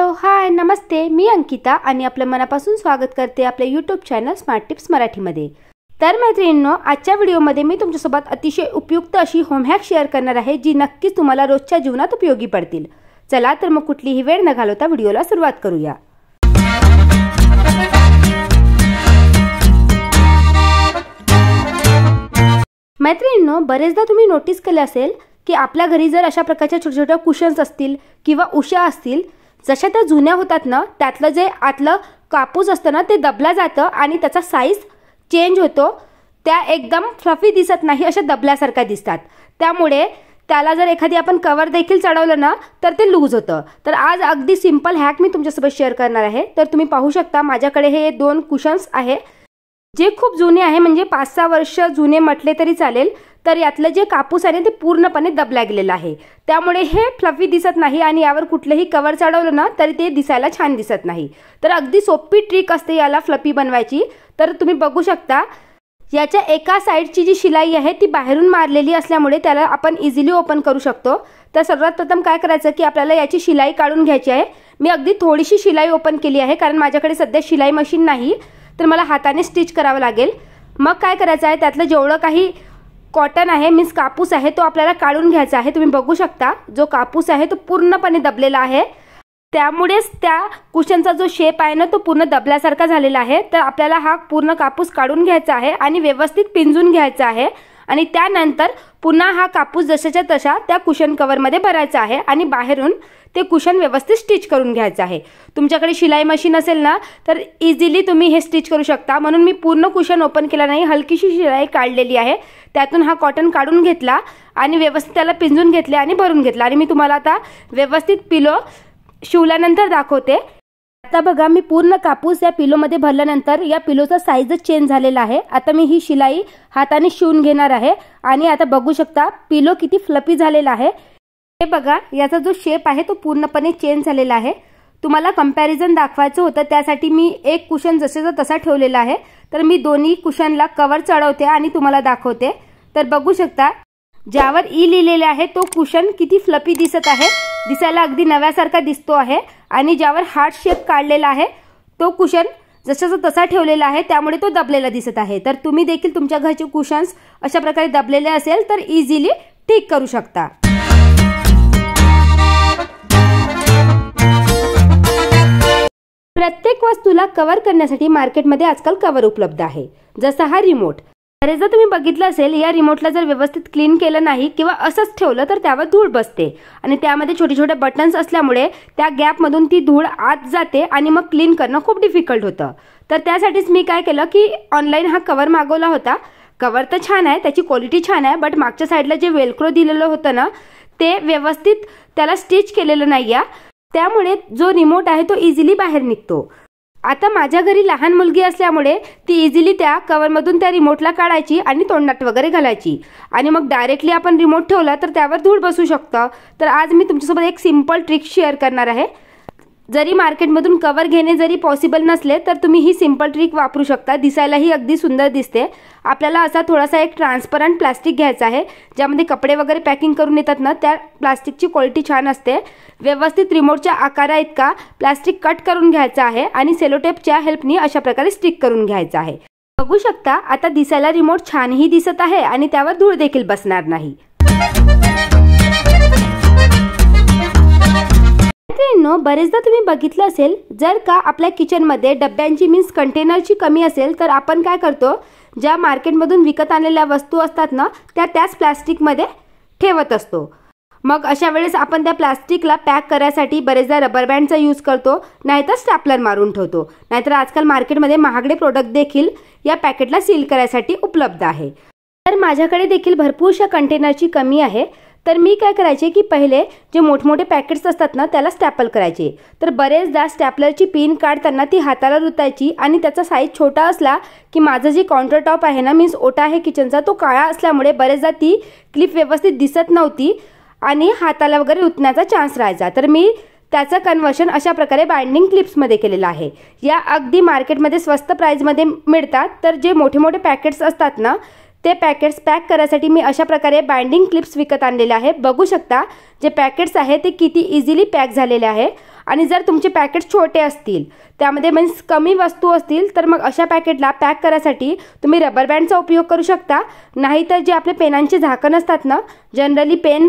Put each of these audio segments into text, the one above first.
हाय नमस्ते, मी अंकिता आणि आपलं मनापासून स्वागत करते आपल्या यूट्यूब चॅनल स्मार्ट टिप्स मराठीमध्ये। तर मैत्रिणींनो, आजच्या व्हिडिओमध्ये मी तुमच्यासोबत अतिशय उपयुक्त अशी होम हॅक शेअर करणार आहे जी नक्कीच तुम्हाला रोजच्या जीवनात उपयोगी पडतील। चला तर मग कुठलीही वेळ न घालवता व्हिडिओला सुरुवात करूया। मैत्रिणींनो, बरेचदा तुम्ही नोटीस केले असेल की आपल्या घरी जर अशा प्रकारच्या छोट्या छोट्या कुशन्स असतील किंवा उशा असतील, जशा त्या जुन्या होतात ना, त्यातलं जे आतलं कापूस असतं ना ते दबला जातं आणि त्याचा साईज चेंज होतो। त्या एकदम फ्लफी दिसत नाही, अशा दबल्यासारख्या दिसतात। त्यामुळे त्याला जर एखादी आपण कवर देखील चढवलं ना तर ते लूज होतं। तर आज अगदी सिंपल हॅक मी तुमच्यासोबत शेअर करणार आहे। तर तुम्ही पाहू शकता माझ्याकडे हे दोन कुशन्स आहे जे खूप जुने आहे, म्हणजे 5-6 वर्ष जुने म्हटले तरी चालेल। तर यातलं जे कापूस आहे ते पूर्णपणे दबला गेलेला आहे, त्यामुळे हे फ्लफी दिसत नाही आणि यावर कुठलेही कवर चढवलं ना तरी ते दिसायला छान दिसत नाही। तर अगदी सोपी ट्रिक असते याला फ्लफी बनवायची। तर तुम्ही बघू शकता याच्या एका साइडची जी शिलाई आहे ती बाहेरून मारलेली असल्यामुळे त्याला आपण इझिली ओपन करू शकतो। तर सर्वात प्रथम काय करायचं की आपल्याला याची शिलाई काढून घ्यायची आहे। मी अगदी थोडीशी शिलाई ओपन केली आहे कारण माझ्याकडे सध्या शिलाई मशीन नाही, तर मला हाताने स्टिच करावं लागेल। मग काय करायचं आहे, त्यातलं जेवढं काही कॉटन आहे मीन्स कापूस आहे तो आपल्याला काढून घ्यायचा आहे। तुम्ही बघू शकता जो कापूस आहे तो पूर्णपणे दबलेला आहे, त्यामुळेच त्या कुशनचा जो शेप आहे ना तो पूर्ण दबल्यासारखा झालेला आहे। तर आपल्याला हा पूर्ण कापूस काढून घ्यायचा आहे आणि व्यवस्थित पिंजून घ्यायचा आहे आणि त्यानंतर पुन्हा हा कापूस जशाच्या तसा त्या कुशन कव्हरमध्ये भरायचा आहे आणि बाहेरून ते कुशन व्यवस्थित स्टिच करून घ्यायचं आहे। तुमच्याकडे शिलाई मशीन असेल ना तर इझिली तुम्ही हे स्टिच करू शकता। म्हणून मी पूर्ण कुशन ओपन केला नाही, हलकीशी शिलाई काढलेली आहे, त्यातून हा कॉटन काढून घेतला आणि व्यवस्थित त्याला पिंजून घेतले आणि भरून घेतला। आणि मी तुम्हाला आता व्यवस्थित पिलो शिवल्यानंतर दाखवते। आता बघा मी पूर्ण कापूस या पिलोमध्ये भरल्यानंतर या पिलोचा साईजच चेंज झालेला आहे। आता मी ही शिलाई हाताने शिवून घेणार आहे आणि आता बघू शकता पिलो किती फ्लफी झालेला आहे। हे बघा याचा जो शेप आहे तो पूर्णपणे चेंज झालेला आहे। तुम्हाला कंपॅरिझन दाखवायचं होतं, त्यासाठी मी एक कुशन जसेचा तसा ठेवलेला आहे। तर मी दोन्ही कुशनला कवर चढवते आणि तुम्हाला दाखवते। तर बघू शकता ज्यावर ई लिहिलेले आहे तो कुशन किती फ्लफी दिसत आहे, दिसायला अगदी नव्यासारखा दिसतो आहे। आणि ज्यावर हार्ट शेप काढलेला आहे तो कुशन जशाचा तसा ठेवलेला आहे, त्यामुळे तो दबलेला दिसत आहे। तर तुम्ही देखील तुमच्या घरचे कुशन्स अशा प्रकारे दबलेले असेल तर इझिली ठीक करू शकता। प्रत्येक वस्तूला कव्हर करण्यासाठी मार्केटमध्ये आजकाल कव्हर उपलब्ध आहे, जसा हा रिमोट। बरेचदा तुम्ही बघितलं असेल या रिमोटला जर व्यवस्थित क्लीन केलं नाही किंवा असंच ठेवलं तर त्यावर धूळ बसते आणि त्यामध्ये छोटे छोटे बटन्स असल्यामुळे त्या गॅपमधून ती धूळ आत जाते आणि मग क्लीन करणं खूप डिफिकल्ट होतं। तर त्यासाठीच मी काय केलं की ऑनलाईन हा कव्हर मागवला होता। कव्हर तर छान आहे, त्याची क्वालिटी छान आहे, बट मागच्या साईडला जे वेलक्रो दिलेलं होतं ना ते व्यवस्थित त्याला स्टिच केलेलं नाहीये, त्यामुळे जो रिमोट आहे तो इझिली बाहेर निघतो। आता माझ्या घरी लहान मुलगी असल्यामुळे ती इझिली त्या कव्हरमधून त्या रिमोटला काढायची आणि तोंडात वगैरे घालायची आणि मग डायरेक्टली आपण रिमोट ठेवला तर त्यावर धूळ बसू शकतं। तर आज मी तुमच्यासोबत एक सिंपल ट्रिक शेअर करणार आहे। जरी मार्केटमधून कव्हर घेणे जरी पॉसिबल नसले तर तुम्ही ही सिंपल ट्रिक वापरू शकता, दिसायलाही अगदी सुंदर दिसते। आपल्याला असा थोडासा एक ट्रान्सपरंट प्लास्टिक घ्यायचा आहे, ज्यामध्ये कपडे वगैरे पॅकिंग करून येतात ना, त्या प्लास्टिकची क्वालिटी छान असते। व्यवस्थित रिमोटच्या आकारा इतका प्लास्टिक कट करून घ्यायचा आहे आणि सेलोटेपच्या हेल्पनी अशा प्रकारे स्टिक करून घ्यायचा आहे। बघू शकता आता दिसायला रिमोट छानही दिसत आहे आणि त्यावर धूळ देखील बसणार नाही। बरेचदा तुम्ही बघितलं असेल जर का आपल्या किचनमध्ये डब्यांची मीन्स कंटेनरची कमी असेल तर आपण काय करतो, ज्या मार्केटमधून विकत आणलेल्या वस्तू असतात ना त्याच प्लास्टिकमध्ये ठेवत असतो। मग अशा वेळेस आपण त्या प्लास्टिकला पॅक करायसाठी बरेचदा रबर बँडचा यूज करतो, नाहीतर स्टॅपलर मारून ठेवतो, नाहीतर आजकाल मार्केटमध्ये महागडे प्रोडक्ट देखील या पॅकेटला सील करायसाठी उपलब्ध आहे। तर माझ्याकडे देखील भरपूरशा कंटेनरची कमी आहे। तर मी काय करायचे की पहिले जे मोठमोठे पॅकेट्स असतात ना त्याला स्टॅपल करायचे। तर बरेचदा स्टॅपलरची पिन काढताना ती हाताला रुतायची आणि त्याचा साईज छोटा असला की माझं जे काउंटर टॉप आहे ना मीन्स ओटा आहे किचनचा तो काळा असल्यामुळे बरेचदा ती क्लिप व्यवस्थित दिसत नव्हती आणि हाताला वगैरे रुतण्याचा चान्स राहायचा। तर मी त्याचं कन्वर्शन अशा प्रकारे बाइंडिंग क्लिप्समध्ये केलेलं आहे। या अगदी मार्केटमध्ये स्वस्त प्राइसमध्ये मिळतात। तर जे मोठे मोठे पॅकेट्स असतात ना ते पॅकेट्स पॅक करायसाठी मी अशा प्रकारे बाइंडिंग क्लिप्स विकत आणलेले आहे। बघू शकता जे पॅकेट्स आहे ते किती इझिली पॅक झालेले आहे आणि जर तुमचे पॅकेट छोटे असतील, त्यामध्ये मीन्स कमी वस्तू असतील, तर मग अशा पॅकेटला पॅक करायसाठी तुम्ही रबर बँडचा उपयोग करू शकता. नाहीतर जे आपले पेनांचे झाकण असतात ना, जनरली पेन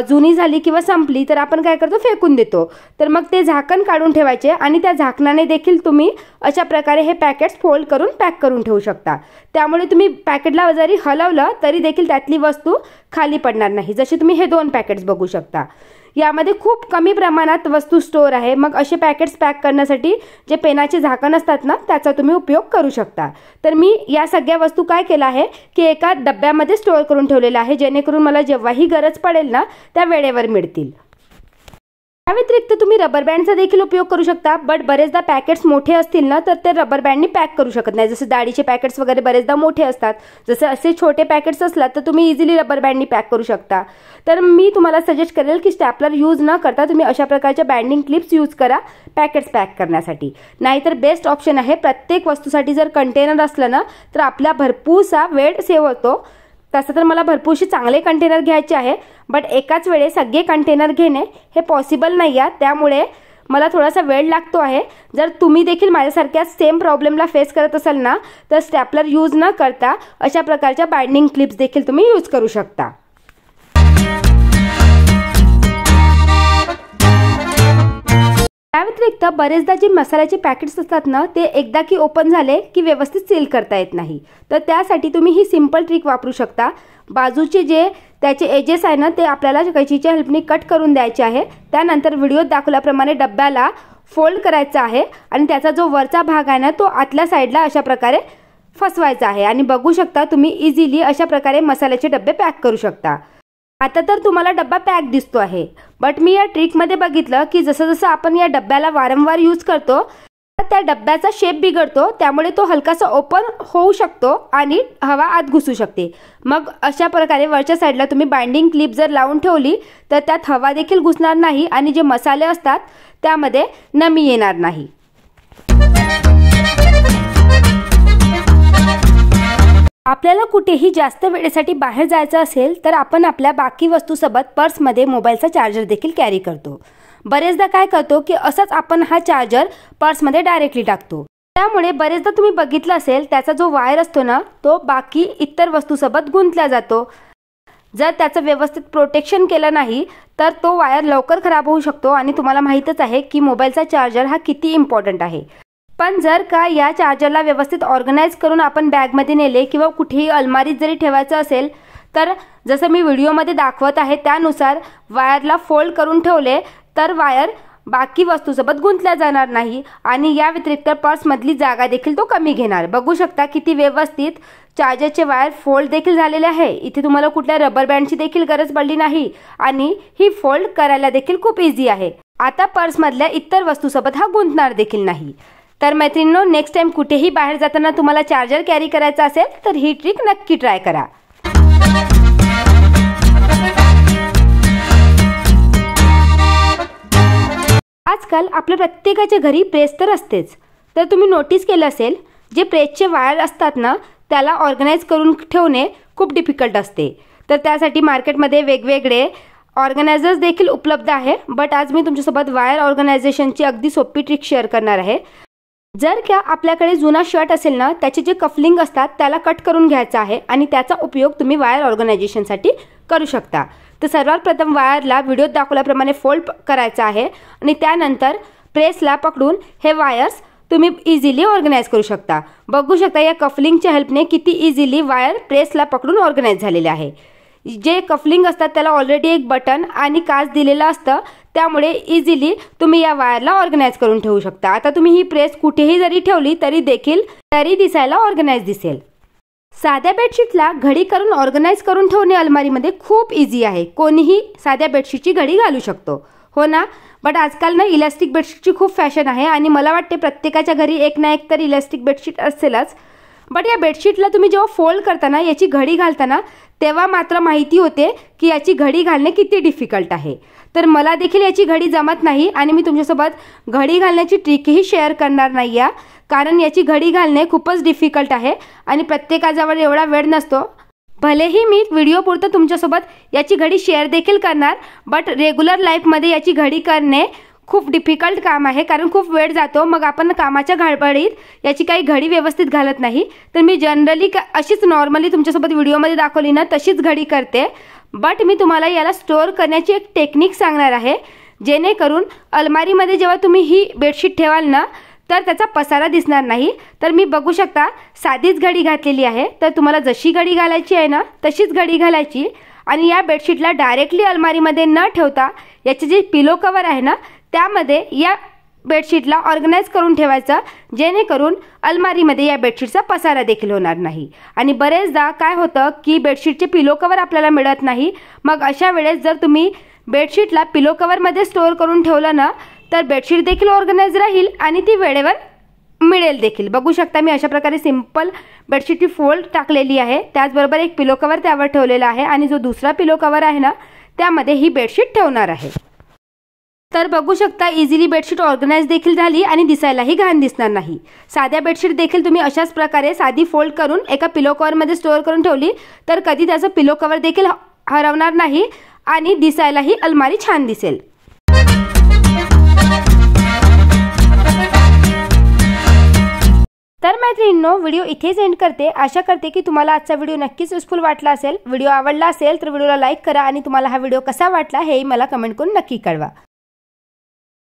जुनी झाली किंवा संपली तर आपण काय करतो, फेकून देतो. तर मग ते झाकण काढून ठेवायचे आणि त्या झाकणाने देखील तुम्ही अशा प्रकारे हे पॅकेट्स फोल्ड करून पॅक करून ठेवू शकता. त्यामुळे तुम्ही पॅकेटला जरी हलवलं तरी देखील त्यातली वस्तू खाली पडणार नाही. जसे तुम्ही हे 2 पॅकेट्स बघू शकता. यामध्ये खूप कमी प्रमाणात वस्तू स्टोअर आहे. मग असे पॅकेट्स पॅक करण्यासाठी जे पेनाचे झाकण असतात ना, त्याचा तुम्ही उपयोग करू शकता. तर मी या सगळ्या वस्तू काय केलं आहे की एका डब्यामध्ये स्टोअर करून ठेवलेलं आहे, जेणेकरून मला जेव्हाही गरज पडेल ना त्या वेळेवर मिळतील. या व्यतिरिक्त तुम्ही रबर बँडचा देखील उपयोग करू शकता. बट बरेचदा पॅकेट्स मोठे असतील ना तर ते रबर बँडनी पॅक करू शकत नाही. जसे डाळीचे पॅकेट्स वगैरे बरेचदा मोठे असतात. जसे असे छोटे पॅकेट्स असतात तर तुम्ही इझिली रबर बँडनी पॅक करू शकता. तर मी तुम्हाला सजेस्ट करेल की स्टॅपलर यूज न करता तुम्ही अशा प्रकारच्या बँडिंग क्लिप्स यूज करा पॅकेट्स पॅक करण्यासाठी. नाहीतर बेस्ट ऑप्शन आहे. प्रत्येक वस्तूसाठी जर कंटेनर असलं ना तर आपला भरपूरसा वेळ सेव्ह होतो. तसं तर मला भरपूरशी चांगले कंटेनर घ्यायचे आहे, बट एकाच वेळे सगळे कंटेनर घेणे हे पॉसिबल नाही आहे. त्यामुळे मला थोडासा वेळ लागतो आहे. जर तुम्ही देखील माझ्यासारख्या सेम प्रॉब्लेमला फेस करत असाल ना तर स्टॅपलर यूज न करता अशा प्रकारच्या बाइंडिंग क्लिप्स देखील तुम्ही यूज करू शकता. त्या व्यतिरिक्त बरेचदा जे मसाल्याचे पॅकेट्स असतात ना ते एकदा की ओपन झाले की व्यवस्थित सील करता येत नाही. तर त्यासाठी तुम्ही ही सिंपल ट्रिक वापरू शकता. बाजूचे जे त्याचे एजेस आहे ना ते आपल्याला कैचीच्या हेल्पने कट करून द्यायचे आहे. त्यानंतर व्हिडिओत दाखवल्याप्रमाणे डब्याला फोल्ड करायचा आहे आणि त्याचा जो वरचा भाग आहे ना तो आतल्या साईडला अशा प्रकारे फसवायचा आहे. आणि बघू शकता तुम्ही इझिली अशा प्रकारे मसाल्याचे डब्बे पॅक करू शकता. आता तर तुम्हाला डब्बा पॅक दिसतो आहे, बट मी या ट्रिकमध्ये बघितलं की जसं जसं आपण या डब्याला वारंवार यूज करतो तर त्या डब्याचा शेप बिघडतो. त्यामुळे तो हलकासा ओपन होऊ शकतो आणि हवा आत घुसू शकते. मग अशा प्रकारे वरच्या साईडला तुम्ही बाइंडिंग क्लिप जर लावून ठेवली तर त्यात हवा देखील घुसणार नाही आणि जे मसाले असतात त्यामध्ये नमी येणार नाही. आपल्याला कुठेही जास्त वेळेसाठी बाहेर जायचं असेल तर आपण आपल्या बाकी वस्तूसोबत पर्समध्ये मोबाईलचा चार्जर देखील कॅरी करतो. बरेचदा काय करतो की असंच आपण हा चार्जर पर्समध्ये डायरेक्टली टाकतो. त्यामुळे बरेचदा तुम्ही बघितलं असेल त्याचा जो वायर असतो ना तो बाकी इतर वस्तूसोबत गुंतला जातो. जर त्याचं व्यवस्थित प्रोटेक्शन केलं नाही तर तो वायर लवकर खराब होऊ शकतो. आणि तुम्हाला माहीतच आहे की मोबाईलचा चार्जर हा किती इम्पॉर्टंट आहे. पण जर का या चार्जरला व्यवस्थित ऑर्गनाइज करून आपण बॅगमध्ये नेले किंवा कुठेही अलमारीत जरी ठेवायचं असेल तर जसं मी व्हिडिओमध्ये दाखवत आहे त्यानुसार वायरला फोल्ड करून ठेवले तर वायर बाकी वस्तूसोबत गुंतल्या जाणार नाही आणि या व्यतिरिक्त पर्समधली जागा देखील तो कमी घेणार. बघू शकता किती व्यवस्थित चार्जरचे वायर फोल्ड देखील झालेले आहे. इथे तुम्हाला कुठल्या रबर बँडची देखील गरज पडली नाही आणि ही फोल्ड करायला देखील खूप इझी आहे. आता पर्समधल्या इतर वस्तूसोबत हा गुंतणार देखील नाही. तर मैत्रिणींनो, नेक्स्ट टाइम कुठेही बाहेर जाताना तुम्हाला चार्जर कॅरी करायचा असेल तर ही ट्रिक नक्की ट्राय करा. आजकाल आपल्या प्रत्येकाच्या घरी प्रेस तर असतेच. तर तुम्ही नोटीस केलं असेल जे प्रेसचे वायर असतात ना त्याला ऑर्गनाइज करून ठेवणे खूप डिफिकल्ट असते. तर त्यासाठी मार्केटमध्ये वेगवेगळे ऑर्गनायझर्स देखील उपलब्ध आहे. बट आज मी तुमच्यासोबत वायर ऑर्गनायझेशनची अगदी सोपी ट्रिक शेअर करणार आहे. जर का आपल्याकडे जुना शर्ट असेल ना त्याचे जे कफलिंग असतात त्याला कट करून घ्यायचा आहे आणि त्याचा उपयोग तुम्ही वायर ऑर्गनायझेशनसाठी करू शकता. तर सर्वात प्रथम वायरला व्हिडिओत दाखवल्याप्रमाणे फोल्ड करायचा आहे आणि त्यानंतर प्रेसला पकडून हे वायर्स तुम्ही इझिली ऑर्गनाइज करू शकता. बघू शकता या कफलिंगच्या हेल्पने किती इझिली वायर प्रेसला पकडून ऑर्गनाइज झालेले आहे. जे कफलिंग असतात त्याला ऑलरेडी एक बटन आणि काच दिलेलं असतं त्यामुळे इझिली तुम्ही या वायरला ऑर्गनाइज करून ठेवू शकता. आता तुम्ही ही प्रेस कुठेही जरी ठेवली तरी देखील दिसायला ऑर्गनाइज दिसेल. साध्या बेडशीटला घडी करून ऑर्गनाइज करून ठेवणे अलमारीमध्ये खूप इझी आहे. कोणीही साध्या बेडशीटची घडी घालू शकतो, हो ना. बट आजकाल ना इलास्टिक बेडशीटची खूप फॅशन आहे आणि मला वाटते प्रत्येकाच्या घरी एक ना एक तर इलास्टिक बेडशीट असेलच. बट या बेडशीटला तुम्ही जेव्हा फोल्ड करताना याची घडी घालताना तेव्हा मात्र माहिती होते की याची घडी घालणे किती डिफिकल्ट आहे. तर मला देखील याची घडी जमत नाही आणि मी तुमच्यासोबत घडी घालण्याची ट्रिकही शेअर करणार नाही आहे, कारण याची घडी घालणे खूपच डिफिकल्ट आहे आणि प्रत्येकाजवळ एवढा वेळ नसतो. भलेही मी व्हिडिओ पुरतं तुमच्यासोबत याची घडी शेअर देखील करणार, बट रेग्युलर लाईफमध्ये याची घडी करणे खूप डिफिकल्ट काम आहे, कारण खूप वेळ जातो. मग आपण कामाच्या गडबडीत याची काही घडी व्यवस्थित घालत नाही. तर मी जनरली अशीच नॉर्मली तुमच्यासोबत व्हिडिओमध्ये दाखवली ना तशीच घडी करते. बट मी तुम्हाला याला स्टोअर करण्याची एक टेक्निक सांगणार आहे, जेणेकरून अलमारीमध्ये जेव्हा तुम्ही ही बेडशीट ठेवाल ना तर त्याचा पसारा दिसणार नाही. तर मी बघू शकता साधीच घडी घातलेली आहे. तर तुम्हाला जशी घडी घालायची आहे ना तशीच घडी घालायची आणि या बेडशीटला डायरेक्टली अलमारीमध्ये न ठेवता याचे जे पिलो कवर आहे ना त्यामध्ये या बेडशीटला ऑर्गनाइज करून ठेवायचं, जेणेकरून अलमारीमध्ये या बेडशीटचा पसारा देखील होणार नाही. आणि बरेचदा काय होतं की बेडशीटचे पिलो कवर आपल्याला मिळत नाही. मग अशा वेळेस जर तुम्ही बेडशीटला पिलो कवरमध्ये स्टोअर करून ठेवलं ना तर बेडशीट देखील ऑर्गनाइज राहील आणि ती वेळेवर मिळेल देखील. बघू शकता मी अशा प्रकारे सिंपल बेडशीटची फोल्ड टाकलेली आहे. त्याचबरोबर एक पिलो कवर त्यावर ठेवलेला आहे आणि जो दुसरा पिलो कवर आहे ना त्यामध्ये ही बेडशीट ठेवणार आहे. तर बघू शकता इझिली बेडशीट ऑर्गनाइज देखील झाली आणि दिसायलाही घाण दिसणार नाही. साध्या बेडशीट देखील तुम्ही अशाच प्रकारे साधी फोल्ड करून एका पिलो कवरमध्ये स्टोअर करून ठेवली तर कधी त्याचं पिलो कवर देखील हरवणार नाही आणि दिसायलाही अलमारी छान दिसेल. तर मैत्रिणींनो, व्हिडिओ इथेच एंड करते. आशा करते की तुम्हाला आजचा व्हिडिओ नक्कीच युजफुल वाटला असेल. व्हिडिओ आवडला असेल तर व्हिडिओला लाईक करा आणि तुम्हाला हा व्हिडिओ कसा वाटला हेही मला कमेंट करून नक्की कळवा.